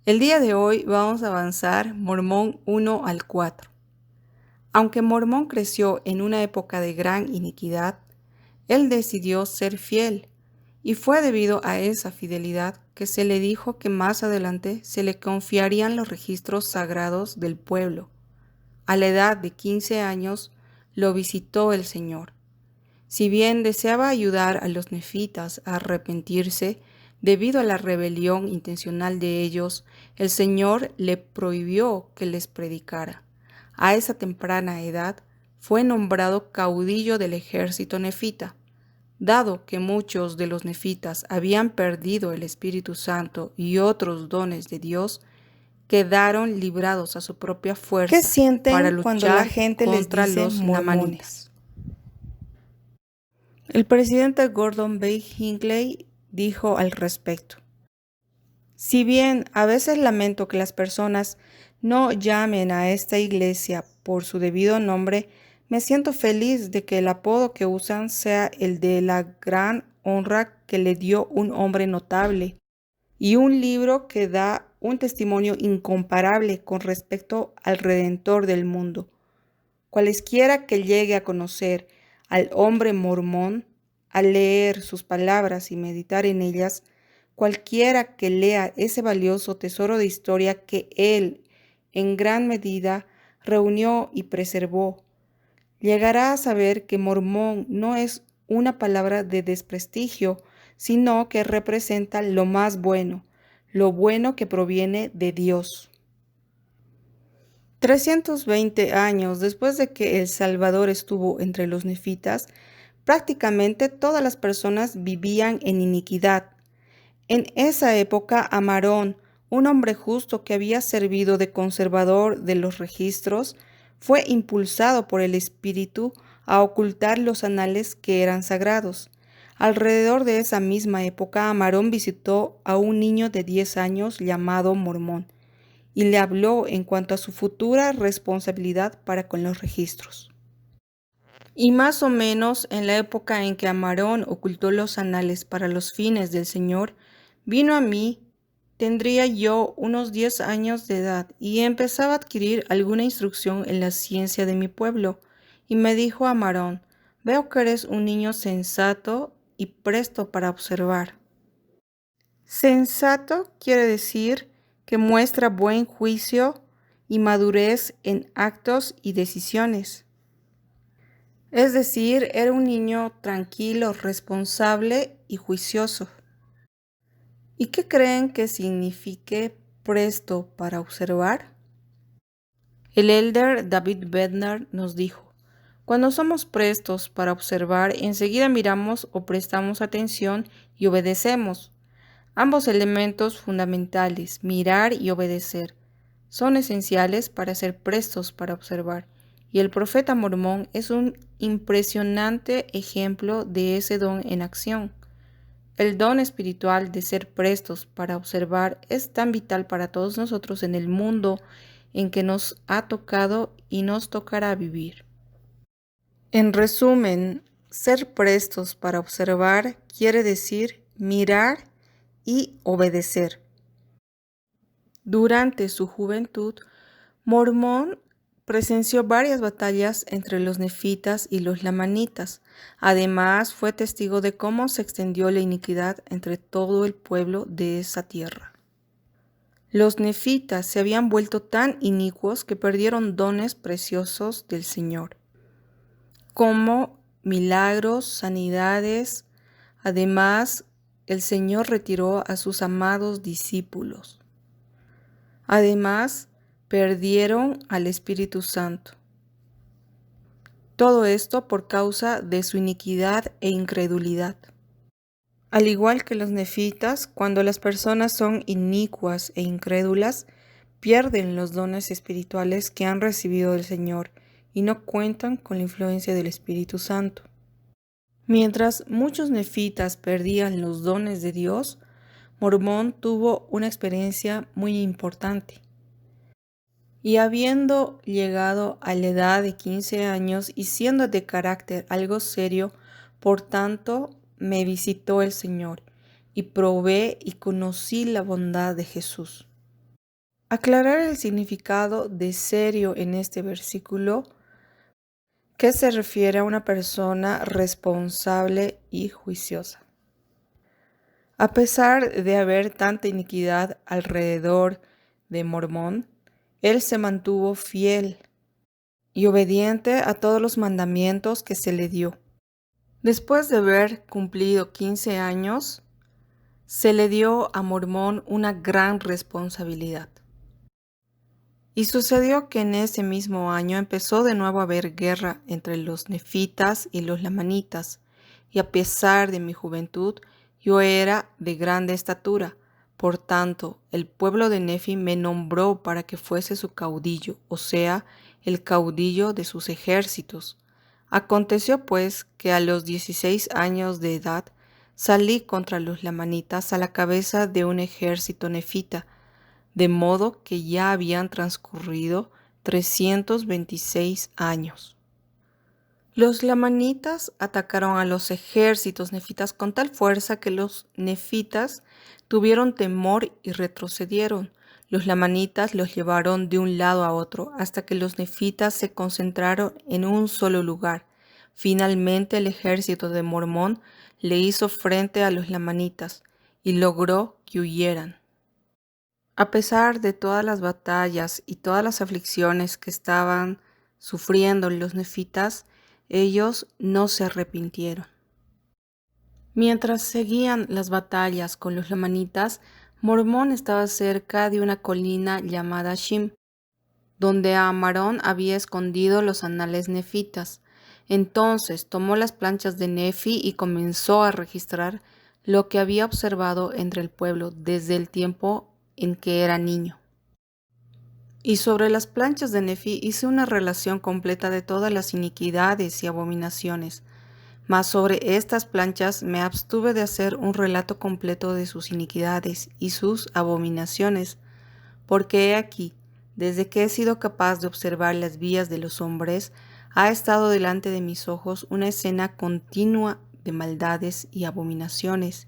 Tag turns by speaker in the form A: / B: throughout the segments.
A: El día de hoy vamos a avanzar Mormón 1 al 4. Aunque Mormón creció en una época de gran iniquidad, él decidió ser fiel, y fue debido a esa fidelidad que se le dijo que más adelante se le confiarían los registros sagrados del pueblo. A la edad de 15 años lo visitó el Señor. Si bien deseaba ayudar a los nefitas a arrepentirse debido a la rebelión intencional de ellos, el Señor le prohibió que les predicara. A esa temprana edad fue nombrado caudillo del ejército nefita. Dado que muchos de los nefitas habían perdido el Espíritu Santo y otros dones de Dios, quedaron librados a su propia fuerza
B: ¿Qué sienten
A: para
B: cuando la
A: luchar
B: gente les
A: contra
B: dice
A: los lamanitas.
B: mormones?
A: El presidente Gordon B. Hinckley dijo al respecto: si bien a veces lamento que las personas no llamen a esta iglesia por su debido nombre, me siento feliz de que el apodo que usan sea el de la gran honra que le dio un hombre notable y un libro que da un testimonio incomparable con respecto al Redentor del mundo. Cualesquiera que llegue a conocer al hombre mormón, al leer sus palabras y meditar en ellas, cualquiera que lea ese valioso tesoro de historia que él, en gran medida, reunió y preservó, llegará a saber que mormón no es una palabra de desprestigio, sino que representa lo más bueno, lo bueno que proviene de Dios. 320 años después de que El Salvador estuvo entre los nefitas, prácticamente todas las personas vivían en iniquidad. En esa época, Amarón, un hombre justo que había servido de conservador de los registros, fue impulsado por el Espíritu a ocultar los anales que eran sagrados. Alrededor de esa misma época, Amarón visitó a un niño de 10 años llamado Mormón y le habló en cuanto a su futura responsabilidad para con los registros. Y más o menos en la época en que Amarón ocultó los anales para los fines del Señor, vino a mí, tendría yo unos 10 años de edad, y empezaba a adquirir alguna instrucción en la ciencia de mi pueblo, y me dijo Amarón: veo que eres un niño sensato y presto para observar. Sensato quiere decir que muestra buen juicio y madurez en actos y decisiones. Es decir, era un niño tranquilo, responsable y juicioso. ¿Y qué creen que signifique presto para observar? El elder David Bednar nos dijo: cuando somos prestos para observar, enseguida miramos o prestamos atención y obedecemos. Ambos elementos fundamentales, mirar y obedecer, son esenciales para ser prestos para observar, y el profeta mormón es un impresionante ejemplo de ese don en acción. El don espiritual de ser prestos para observar es tan vital para todos nosotros en el mundo en que nos ha tocado y nos tocará vivir. En resumen, ser prestos para observar quiere decir mirar y obedecer. Durante su juventud, Mormón presenció varias batallas entre los nefitas y los lamanitas. Además, fue testigo de cómo se extendió la iniquidad entre todo el pueblo de esa tierra. Los nefitas se habían vuelto tan inicuos que perdieron dones preciosos del Señor, como milagros, sanidades. Además, el Señor retiró a sus amados discípulos. Además, perdieron al Espíritu Santo. Todo esto por causa de su iniquidad e incredulidad. Al igual que los nefitas, cuando las personas son inicuas e incrédulas, pierden los dones espirituales que han recibido del Señor y no cuentan con la influencia del Espíritu Santo. Mientras muchos nefitas perdían los dones de Dios, Mormón tuvo una experiencia muy importante. Y habiendo llegado a la edad de 15 años y siendo de carácter algo serio, por tanto me visitó el Señor y probé y conocí la bondad de Jesús. Aclarar el significado de serio en este versículo, que se refiere a una persona responsable y juiciosa. A pesar de haber tanta iniquidad alrededor de Mormón, él se mantuvo fiel y obediente a todos los mandamientos que se le dio. Después de haber cumplido 15 años, se le dio a Mormón una gran responsabilidad. Y sucedió que en ese mismo año empezó de nuevo a haber guerra entre los nefitas y los lamanitas, y a pesar de mi juventud, yo era de grande estatura. Por tanto, el pueblo de Nefi me nombró para que fuese su caudillo, o sea, el caudillo de sus ejércitos. Aconteció pues que a los 16 años de edad salí contra los lamanitas a la cabeza de un ejército nefita, de modo que ya habían transcurrido 326 años. Los lamanitas atacaron a los ejércitos nefitas con tal fuerza que los nefitas tuvieron temor y retrocedieron. Los lamanitas los llevaron de un lado a otro hasta que los nefitas se concentraron en un solo lugar. Finalmente el ejército de Mormón le hizo frente a los lamanitas y logró que huyeran. A pesar de todas las batallas y todas las aflicciones que estaban sufriendo los nefitas, ellos no se arrepintieron. Mientras seguían las batallas con los lamanitas, Mormón estaba cerca de una colina llamada Shim, donde Amarón había escondido los anales nefitas. Entonces tomó las planchas de Nefi y comenzó a registrar lo que había observado entre el pueblo desde el tiempo en que era niño. Y sobre las planchas de Nefi hice una relación completa de todas las iniquidades y abominaciones, mas sobre estas planchas me abstuve de hacer un relato completo de sus iniquidades y sus abominaciones, porque he aquí, desde que he sido capaz de observar las vías de los hombres, ha estado delante de mis ojos una escena continua de maldades y abominaciones,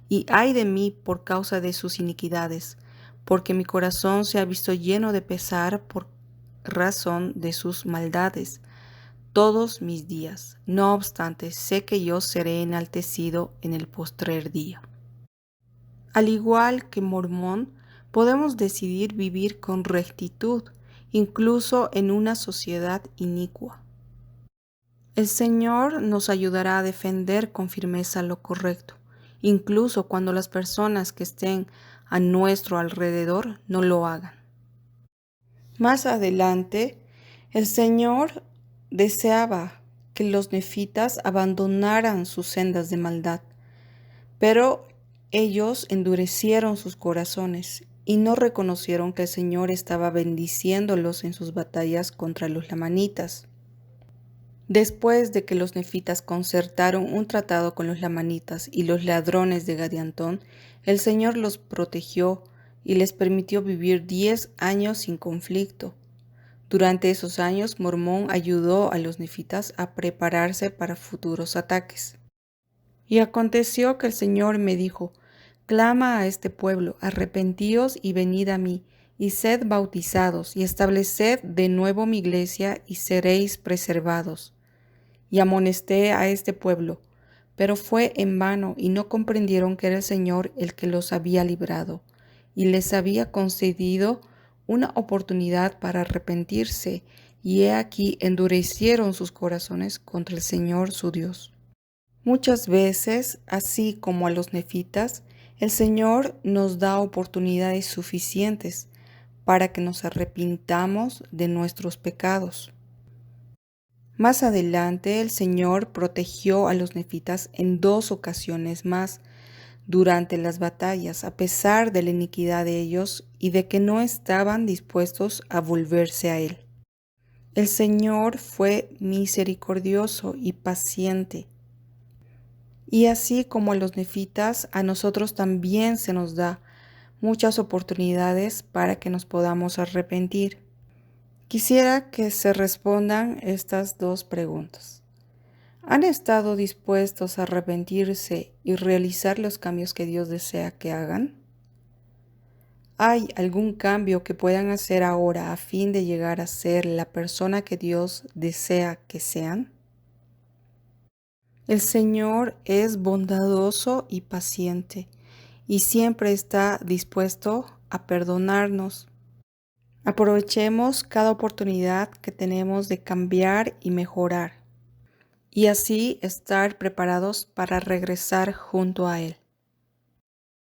A: y ay de mí por causa de sus iniquidades, porque mi corazón se ha visto lleno de pesar por razón de sus maldades todos mis días. No obstante, sé que yo seré enaltecido en el postrer día. Al igual que Mormón, podemos decidir vivir con rectitud, incluso en una sociedad inicua. El Señor nos ayudará a defender con firmeza lo correcto, incluso cuando las personas que estén a nuestro alrededor no lo hagan. Más adelante, el Señor deseaba que los nefitas abandonaran sus sendas de maldad, pero ellos endurecieron sus corazones y no reconocieron que el Señor estaba bendiciéndolos en sus batallas contra los lamanitas. Después de que los nefitas concertaron un tratado con los lamanitas y los ladrones de Gadiantón, el Señor los protegió y les permitió vivir 10 años sin conflicto. Durante esos años, Mormón ayudó a los nefitas a prepararse para futuros ataques. Y aconteció que el Señor me dijo: clama a este pueblo, arrepentíos y venid a mí, y sed bautizados, y estableced de nuevo mi iglesia, y seréis preservados. Y amonesté a este pueblo, pero fue en vano, y no comprendieron que era el Señor el que los había librado, y les había concedido una oportunidad para arrepentirse, y he aquí endurecieron sus corazones contra el Señor su Dios. Muchas veces, así como a los nefitas, el Señor nos da oportunidades suficientes para que nos arrepintamos de nuestros pecados. Más adelante, el Señor protegió a los nefitas en 2 ocasiones más durante las batallas, a pesar de la iniquidad de ellos y de que no estaban dispuestos a volverse a Él. El Señor fue misericordioso y paciente. Y así como a los nefitas, a nosotros también se nos da muchas oportunidades para que nos podamos arrepentir. Quisiera que se respondan estas 2 preguntas. ¿Han estado dispuestos a arrepentirse y realizar los cambios que Dios desea que hagan? ¿Hay algún cambio que puedan hacer ahora a fin de llegar a ser la persona que Dios desea que sean? El Señor es bondadoso y paciente y siempre está dispuesto a perdonarnos. Aprovechemos cada oportunidad que tenemos de cambiar y mejorar, y así estar preparados para regresar junto a Él.